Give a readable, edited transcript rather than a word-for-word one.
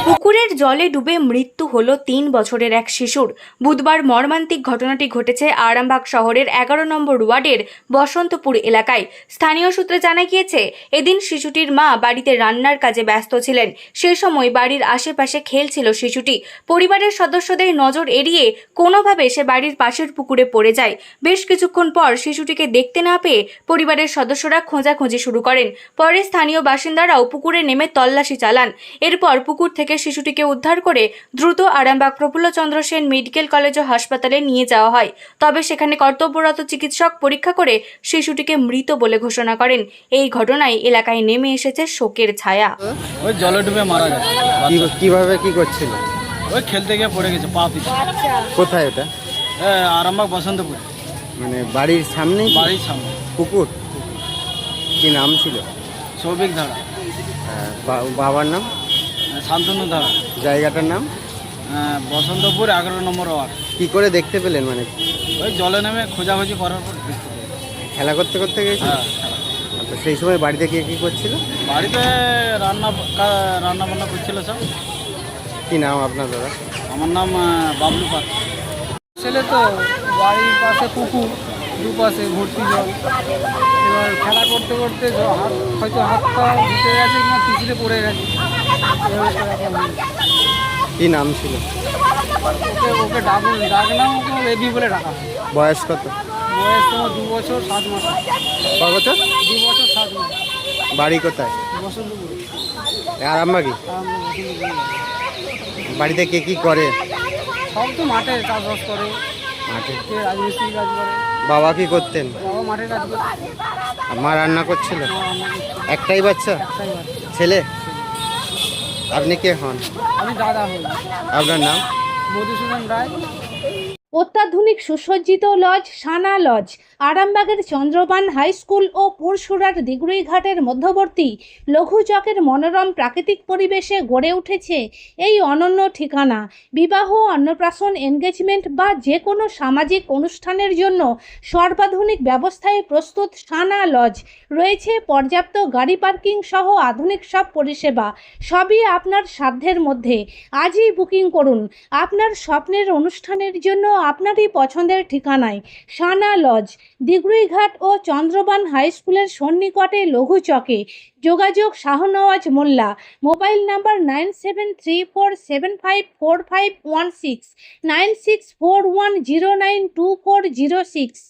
পুকুরের জলে ডুবে মৃত্যু হলো ৩ বছরের এক শিশুর। বুধবার মর্মান্তিক ঘটনাটি ঘটেছে আরামবাগ শহরের ১১ নম্বর ওয়ার্ডের বসন্তপুর এলাকায়। স্থানীয় সূত্রে জানা গিয়েছে, এদিন শিশুটির মা বাড়িতে রান্নার কাজে ব্যস্ত ছিলেন। সেই সময় বাড়ির আশেপাশে খেলছিল শিশুটি। পরিবারের সদস্যদের নজর এড়িয়ে কোনোভাবে সে বাড়ির পাশের পুকুরে পড়ে যায়। বেশ কিছুক্ষণ পর শিশুটিকে দেখতে না পেয়ে পরিবারের সদস্যরা খোঁজাখুঁজি শুরু করেন। পরে স্থানীয় বাসিন্দারাও পুকুরে নেমে তল্লাশি চালান। এরপর পুকুর থেকে শিশুটিকে উদ্ধার করে দ্রুত আরামবাগ প্রফুল্লচন্দ্র সেন মেডিকেল কলেজ ও হাসপাতালে নিয়ে যাওয়া হয়। তবে সেখানে কর্তব্যরত চিকিৎসক পরীক্ষা করে শিশুটিকে মৃত বলে ঘোষণা করেন। এই ঘটনায় এলাকায় নেমে এসেছে শোকের ছায়া। ওই জলে ডুবে মারা গেছে। কিভাবে কি করছিল? ওই খেলতে গিয়ে পড়ে গেছে, পা পিছলে। কোথায় এটা? আরামবাগ বসন্তপুর, মানে বাড়ির সামনে? বাড়ির সামনে পুকুর। কি নাম ছিল? সৌভিক ধারা। বাবার নাম? শান্তনু ধারা। জায়গাটার নাম? বসন্তপুর ১১ নম্বর ওয়ার্ড। কি করে দেখতে পেলেন? মানে ওই জলে নেমে খোঁজাখুঁজি করার পর দেখতে পেলাম। খেলা করতে করতে গেছে? হ্যাঁ, খেলা। তো সেই সময় বাড়িতে কে কি করছিল? বাড়িতে রান্না বান্না করছিল সব। কি নাম আপনার দাদা? আমার নাম বাবলু পাত। ছেলে তো বাড়ির পাশে পুকুর, দুপাশে ভর্তি জল। এবার খেলা করতে করতে হয়তো হাতটা ঢুকে গেছে কিংবা পিছলে পড়ে গেছে। কি নাম ছিল? ওকে ডাকলাম, ওকে বেবি বলে ডাকা। বয়স কত? বয়স তোমার 2 বছর 7 মাস। ক বছর? 2 বছর 7 মাস। বাড়ি কোথায়? বসন্তপুরে। আরামবাগই? বাড়িতে কে কি করে? সব তো মাঠে চাষবাস করে, মাঠে। কে রাজমিস্ত্রি কাজ করে। বাবা কি করতেন? বাবা মাঠে কাজ করে। মা রান্না করছিল? একটাই বাচ্চা? একটাই বাচ্চা। ছেলে? আপনি কে হন? আমি দাদা হই। আপনার নাম? মধুসূদন রায়। অত্যাধুনিক সুসজ্জিত লজ সানা লজ আরামবাগের চন্দ্রবান হাই স্কুল ও পুরসুরার দিগুড়িঘাটের মধ্যবর্তী লঘু চকের মনোরম প্রাকৃতিক পরিবেশে গড়ে উঠেছে এই অনন্য ঠিকানা। বিবাহ, অন্নপ্রাশন, এনগেজমেন্ট বা যে কোনো সামাজিক অনুষ্ঠানের জন্য সর্বাধুনিক ব্যবস্থায় প্রস্তুত সানা লজ। রয়েছে পর্যাপ্ত গাড়ি পার্কিং সহ আধুনিক সব পরিষেবা। সবই আপনার সাধ্যের মধ্যে। আজই বুকিং করুন আপনার স্বপ্নের অনুষ্ঠানের জন্য আপনারই পছন্দের ঠিকানায়। সানা লজ, দিগুড়িঘাট ও চন্দ্রবান হাই স্কুলের সন্নিকটে লঘু চকে। যোগাযোগ শাহনওয়াজ মোল্লা। Mobile number 9734754516, 9641092406।